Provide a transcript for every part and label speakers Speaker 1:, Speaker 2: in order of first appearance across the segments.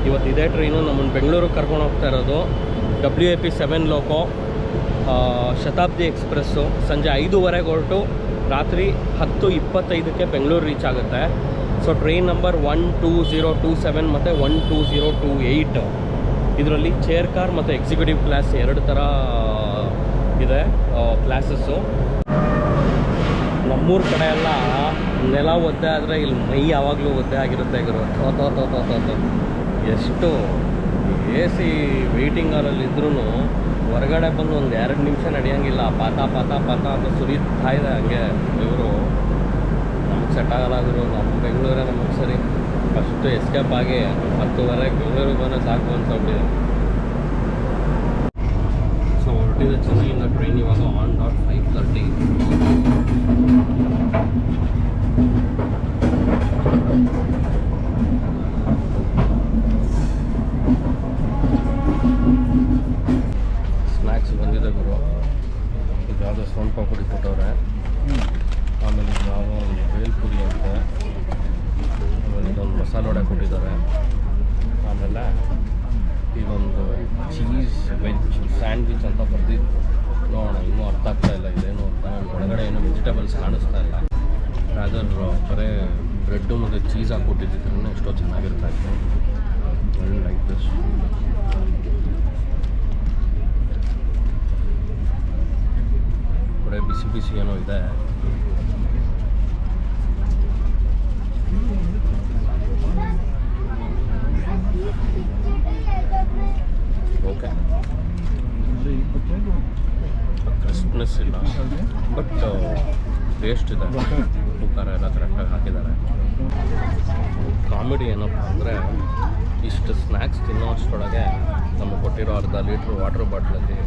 Speaker 1: ಇವತ್ತು ಇದೇ ಟ್ರೈನು ನಮ್ಮನ್ನು ಬೆಂಗಳೂರಿಗೆ ಕರ್ಕೊಂಡು ಹೋಗ್ತಾ ಇರೋದು. WAP7 ಲೋಕೋ ಶತಾಬ್ದಿ ಎಕ್ಸ್ಪ್ರೆಸ್ಸು. ಸಂಜೆ 5:15 ಹೊರಟು ರಾತ್ರಿ 10:25ಕ್ಕೆ ಬೆಂಗಳೂರು ರೀಚ್ ಆಗುತ್ತೆ. ಸೊ ಟ್ರೈನ್ ನಂಬರ್ 12027 ಮತ್ತು 12028. ಇದರಲ್ಲಿ ಚೇರ್ ಕಾರ್ ಮತ್ತು ಎಕ್ಸಿಕ್ಯೂಟಿವ್ ಕ್ಲಾಸ್ 2 ಥರ ಇದೆ ಕ್ಲಾಸಸ್ಸು. ನಮ್ಮೂರ ಕಡೆ ಎಲ್ಲ ನೆಲ ಒದ್ದೆ ಆದರೆ ಇಲ್ಲಿ ಮೈ ಯಾವಾಗಲೂ ಒದ್ದೆ ಆಗಿರುತ್ತೆ ಗುರು. ಎಷ್ಟು AC ವೆಯ್ಟಿಂಗ್ ಅವರಲ್ಲಿ ಇದ್ರೂ ಹೊರಗಡೆ ಬಂದು ಒಂದು 2 ನಿಮಿಷ ನಡೆಯೋಂಗಿಲ್ಲ. ಪಾತ ಅಂತ ಸುರಿತಾ ಇದೆ ಹಂಗೆ. ಇವರು ನಮ್ಗೆ ಸೆಟ್ ಆಗಲ್ಲ ಗುರು. ನಮ್ಮ ಬೆಂಗಳೂರೇ ನಮಗೆ ಸರಿ. ಫಸ್ಟು ಎಸ್ಕೇಪ್ ಆಗಿ 10:30 ಬೆಂಗಳೂರಿಗೆ ಬಂದರೆ ಸಾಕು ಅನ್ಸೋಗ್ಬಿಟ್ಟಿದೆ. ಸೊ ಹೊರಟಿದೆ ಚೆನ್ನೈಯಿಂದ ಟ್ರೈನ್ ಇವಾಗ ಆನ್ ಡಾಟ್ 5:30. ಸ್ನ್ಯಾಕ್ಸ್ ಬಂದಿದೆ ಗುರು. ಇದು ಯಾವುದೋ ಸೋನ್ ಪಾಪಡಿ ಕೊಟ್ಟವ್ರೆ. ಆಮೇಲೆ ಇದು ಯಾವುದೋ ಒಂದು ಬೇಲ್ಪುರಿ ಅಂತೆ. ಆಮೇಲೆ ಇದೊಂದು ಮಸಾಲೆ ವಡೆ ಕೊಟ್ಟಿದ್ದಾರೆ. ಆಮೇಲೆ ಇದೊಂದು ಚೀಸ್ ವೆಜ್ ಸ್ಯಾಂಡ್ವಿಚ್ ಅಂತ ಬರ್ದಿದ್ದು. ನೋಡೋಣ, ಇನ್ನೂ ಅರ್ಥ ಆಗ್ತಾ ಇಲ್ಲ ಇದೇನು ಅಂತ. ನನ್ನ ಒಳಗಡೆ ಏನು ವೆಜಿಟೇಬಲ್ಸ್ ಕಾಣಿಸ್ತಾ ಇಲ್ಲ. ರಾದರ್ ಬರೀ ಬ್ರೆಡ್ಡು ಮತ್ತು ಚೀಸ್ ಹಾಕ್ಕೊಟ್ಟಿದ್ದಿದ್ರೂ ಎಷ್ಟೋ ಚೆನ್ನಾಗಿರ್ತಾ ಇತ್ತು. Like this. ಬರೀ ಬಿಸಿ ಏನೋ ಇದೆ. ಓಕೆ, ಕ್ರಿಸ್ಪ್ನೆಸ್ ಇಲ್ಲ, ಬಟ್ ಟೇಸ್ಟ್ ಇದೆ. ಉಪ್ಪು ಖಾರ ಎಲ್ಲ ಕರೆಕ್ಟಾಗಿ ಹಾಕಿದ್ದಾರೆ. ಕಾಮಿಡಿ ಏನಪ್ಪ ಅಂದರೆ, ಇಷ್ಟು ಸ್ನ್ಯಾಕ್ಸ್ ತಿನ್ನೋ ಅಷ್ಟರೊಳಗೆ ನಮಗೆ ಕೊಟ್ಟಿರೋ 1/2 ಲೀಟ್ರ್ ವಾಟರ್ ಬಾಟ್ಲಲ್ಲಿ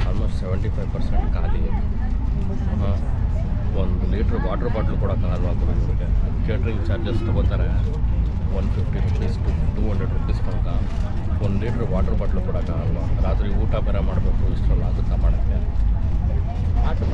Speaker 1: ಆಲ್ಮೋಸ್ಟ್ 75% ಖಾಲಿ. 1 ಲೀಟ್ರ್ ವಾಟರ್ ಬಾಟ್ಲು ಕೊಡೋಕ್ಕಾಗಲ್ವಾಗ್ಬೋದು ಇವ್ರಿಗೆ. ಕೇಟ್ರಿಂಗ್ ಚಾರ್ಜಸ್ ತೊಗೋತಾರೆ 150 ರೂಪೀಸ್ ಟು 200 ರೂಪೀಸ್ ತನಕ. 1 ಲೀಟ್ರ್ ವಾಟರ್ ಬಾಟ್ಲು ಕೊಡೋಕ್ಕಾಗಲ್ವ. ರಾತ್ರಿ ಊಟ ಬೇರೆ ಮಾಡಬೇಕು, ಇಷ್ಟರಲ್ಲಿ ಆಗುತ್ತಾ ಮಾಡೋಕ್ಕೆ? ಆಟಮ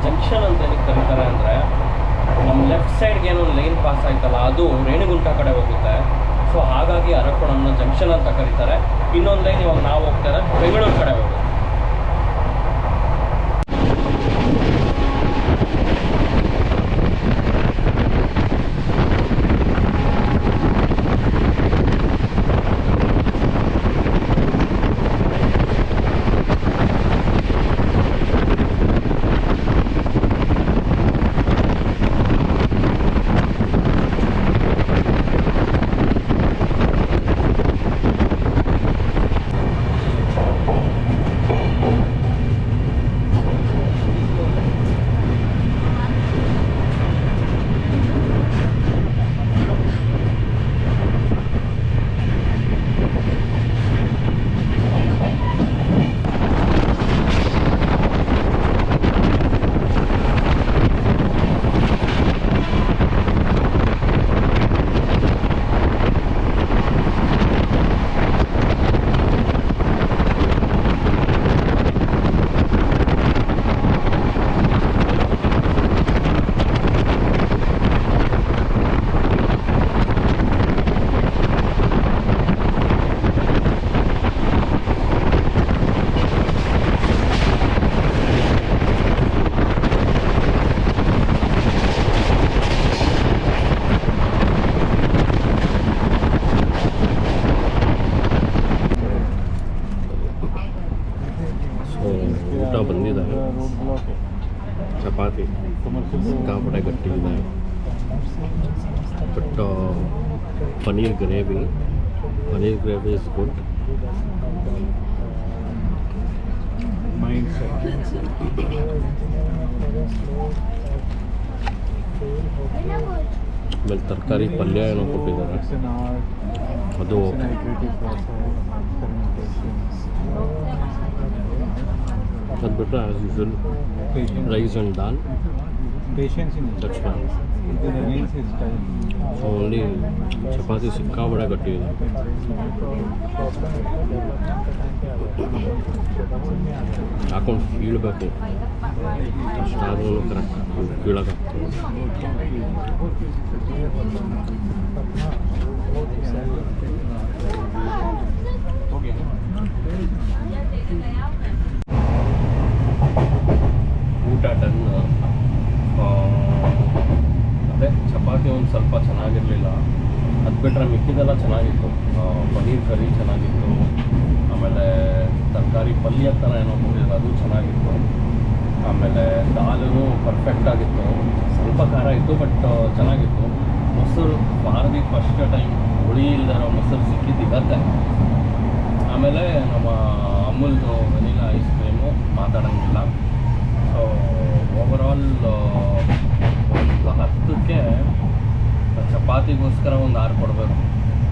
Speaker 1: ಜಂಕ್ಷನ್ ಅಂತ ಏನಕ್ಕೆ ಕರೀತಾರೆ ಅಂದರೆ, ನಮ್ಮ ಲೆಫ್ಟ್ ಸೈಡ್ಗೆ ಏನೋ ಒಂದು ಲೈನ್ ಪಾಸ್ ಆಯ್ತಲ್ಲ, ಅದು ರೇಣಿಗುಂಟ ಕಡೆ ಹೋಗುತ್ತೆ. ಸೊ ಹಾಗಾಗಿ ಅರಕೋಣಂನ ಜಂಕ್ಷನ್ ಅಂತ ಕರೀತಾರೆ. ಇನ್ನೊಂದು ಲೈನ್ ಇವಾಗ ನಾವು ಹೋಗ್ತಾರೆ ಬೆಂಗಳೂರು ಕಡೆ ಹೋಗುತ್ತೆ.
Speaker 2: ಊಟ ಬಂದಿದೆ. ಚಪಾತಿ ಸಿಕ್ಕಾಪಟ್ಟೆ ಗಟ್ಟಿ ಇದೆ. But paneer gravy is good. ಆಮೇಲೆ ತರಕಾರಿ ಪಲ್ಯ ಏನೋ ಕೊಟ್ಟಿದ್ದಾರೆ, ಅದು ಅದು ಬಿಟ್ಟರೆ as usual rice and dal. That's fine. So only ಚಪಾತಿ ಸಿಕ್ಕಾಪಟ್ಟೆ ಗಟ್ಟಿ ಇದೆ. ಹಾಕೊಂಡು ಕೀಳಬೇಕು, ಅಷ್ಟಾದ್ರೂ ಕರೆಕ್ಟ್ ಕೀಳೋಕ್ಕಾಗ್ತದೆ. ಊಟ ಡನ್. ಅದೇ ಚಪಾತಿ ಒಂದು ಸ್ವಲ್ಪ ಚೆನ್ನಾಗಿರಲಿಲ್ಲ, ಅದು ಬಿಟ್ಟರೆ ಮಿಕ್ಕಿದೆಲ್ಲ ಚೆನ್ನಾಗಿತ್ತು. ಪನ್ನೀರ್ ಕರಿ ಚೆನ್ನಾಗಿತ್ತು, ಆಮೇಲೆ ತರಕಾರಿ ಪಲ್ಯ ಥರ ಏನೋ ಕೊಟ್ಟಿದ್ರು ಅದು ಚೆನ್ನಾಗಿತ್ತು. ಆಮೇಲೆ ದಾಲೂ ಪರ್ಫೆಕ್ಟಾಗಿತ್ತು, ಸ್ವಲ್ಪ ಖಾರ ಇತ್ತು ಬಟ್ ಚೆನ್ನಾಗಿತ್ತು. ಮೊಸರು ಭಾರತಿ ಫಸ್ಟ್ ಟೈಮ್ ಹುಳಿ ಇಲ್ಲದಿರೋ ಮೊಸರು ಸಿಕ್ಕಿದ್ದಿಗತ್ತೆ. ಆಮೇಲೆ ನಮ್ಮ ಅಮೂಲ್ದು ವೆನಿಲಾ ಐಸ್ ಕ್ರೀಮು ಮಾತಾಡೋಂಗಿಲ್ಲ. ಸೊ ಓವರಾಲ್ ಒಂದು 10ಕ್ಕೆ ಚಪಾತಿಗೋಸ್ಕರ ಒಂದು 6 ಕೊಡಬೇಕು.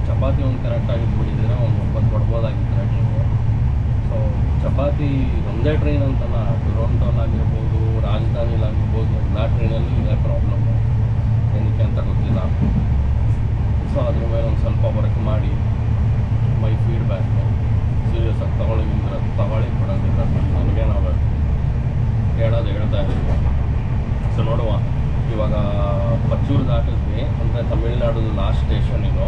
Speaker 2: ಚಪಾತಿ ಒಂದು ಕರೆಕ್ಟಾಗಿ ಬಿಡಿದ್ರೆ ಒಂದು 9 ಕೊಡ್ಬೋದಾಗಿತ್ತು ರೇಟಿಂಗು. ಸೊ ಚಪಾತಿ ಒಂದೇ ಟ್ರೈನ್ ಅಂತಲ್ಲ, ಟೊರೊಂಟೋಲಾಗಿರ್ಬೋದು, ರಾಜಧಾನಿಲಾಗಿರ್ಬೋದು, ಎಲ್ಲ ಟ್ರೈನಲ್ಲೂ ಇದೇ ಪ್ರಾಬ್ಲಮ್ಮು. ಏನಕ್ಕೆ ಅಂತ ಗೊತ್ತಿಲ್ಲ. ಸೊ ಅದ್ರ ಮೇಲೆ ಒಂದು ಸ್ವಲ್ಪ ವರ್ಕ್ ಮಾಡಿ ಮೈ ಫೀಡ್ಬ್ಯಾಕು ಸೀರಿಯಸ್ ಆಗಿ ತಗೊಳ್ಳಿ ಕೊಡೋದಿಲ್ಲ. ನನಗೆ ನಾವು ಹೇಳ್ತಾ ಇದ್ದೀವಿ. ಸೊ ನೋಡುವ, ಇವಾಗ ಪಚ್ಚೂರು ದಾಟಿದ್ವಿ ಅಂದರೆ ತಮಿಳ್ನಾಡುದು ಲಾಸ್ಟ್ ಸ್ಟೇಷನ್ ಇದು.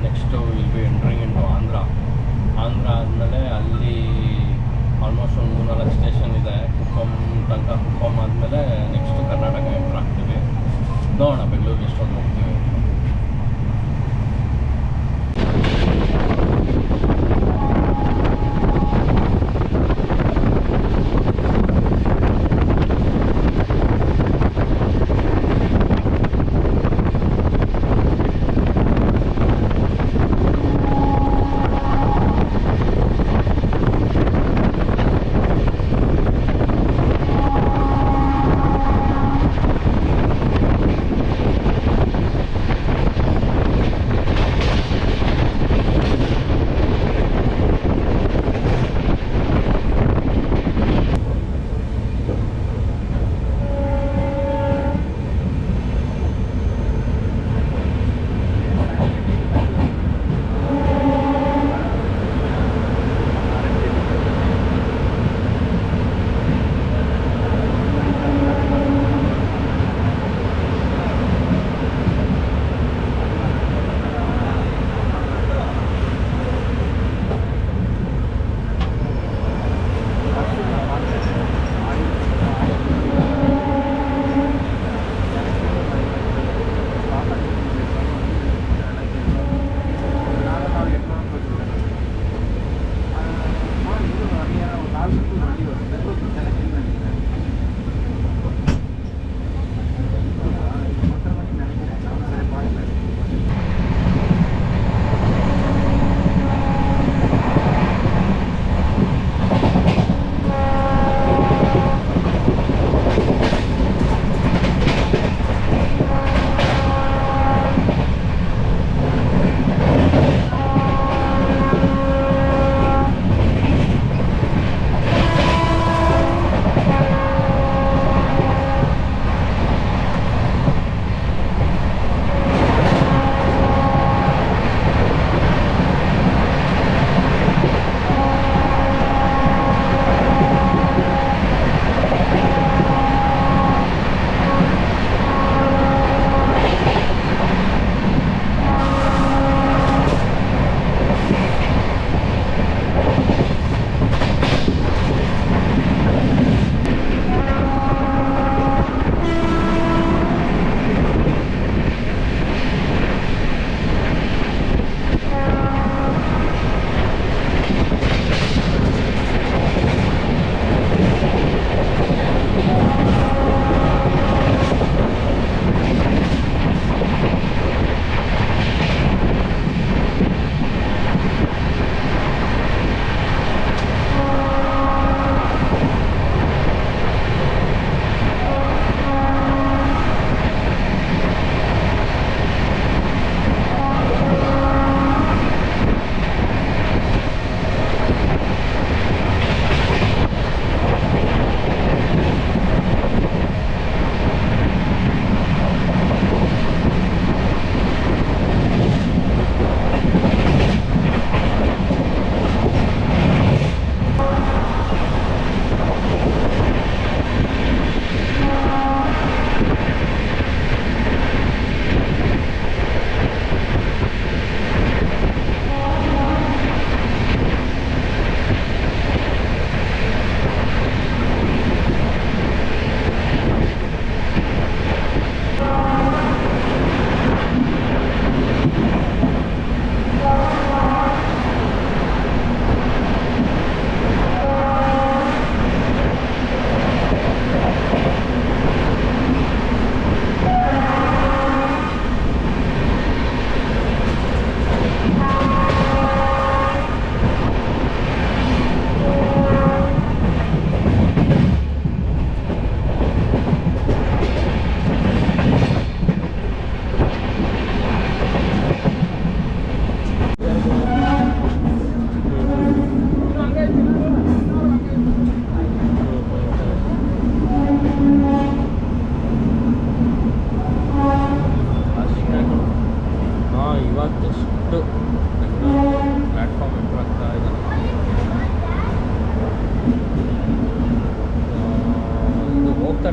Speaker 2: Next will be entering into Andhra ಆದಮೇಲೆ ಅಲ್ಲಿ ಆಲ್ಮೋಸ್ಟ್ ಒಂದು 3-4 ಸ್ಟೇಷನ್ ಇದೆ. ಕುಪ್ಪಂ ತನಕ, ಕುಪ್ಪಂ ಆದಮೇಲೆ ನೆಕ್ಸ್ಟ್ ಕರ್ನಾಟಕ ಎಂಟ್ರ್ ಆಗ್ತೀವಿ. ನೋಡೋಣ ಬೆಂಗಳೂರಿಗೆ ಎಷ್ಟೊಂದು ಹೋಗ್ತೀವಿ.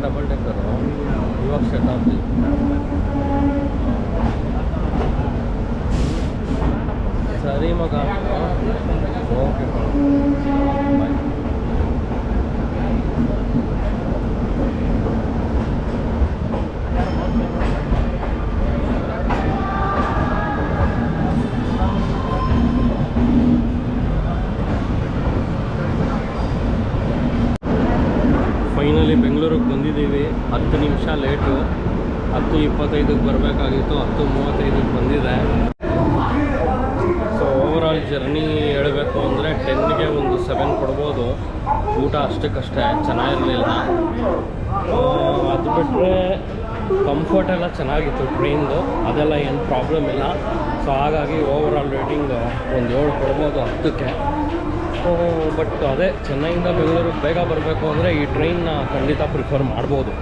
Speaker 1: ಡಬಲ್ ಡೆಕ್ಕರು, ಇವಾಗ ಶತಾಬ್ದಿ. ಸರಿ ಮಗ, ಓಕೆ ಬಾಯ್. ಫೈನಲಿ ಬೆಂಗಳೂರಿಗೆ ಬಂದಿದ್ದೀವಿ. 10 ನಿಮಿಷ ಲೇಟು. 10:25ಕ್ಕೆ ಬರಬೇಕಾಗಿತ್ತು, 10:35ಕ್ಕೆ ಬಂದಿದೆ. ಸೊ ಓವರಾಲ್ ಜರ್ನಿ ಹೇಳಬೇಕು ಅಂದರೆ 10ಗೆ ಒಂದು 7 ಕೊಡ್ಬೋದು. ಊಟ ಅಷ್ಟಕ್ಕಷ್ಟೇ, ಚೆನ್ನಾಗಿರಲಿಲ್ಲ. ಅದು ಬಿಟ್ಟರೆ ಕಂಫರ್ಟ್ ಎಲ್ಲ ಚೆನ್ನಾಗಿತ್ತು ಟ್ರೈನ್ದು, ಅದೆಲ್ಲ ಏನು ಪ್ರಾಬ್ಲಮ್ ಇಲ್ಲ. ಸೊ ಹಾಗಾಗಿ ಓವರಾಲ್ ರೇಟಿಂಗ್ ಒಂದು 7 ಕೊಡ್ಬೋದು 10ಕ್ಕೆ. ಬಟ್ ಅದೇ ಚೆನ್ನೈಯಿಂದ ಬೆಂಗಳೂರಿಗೆ ಬೇಗ ಬರಬೇಕು ಅಂದರೆ ಈ ಟ್ರೈನ್ನ ಖಂಡಿತ ಪ್ರಿಫರ್ ಮಾಡ್ಬೋದು.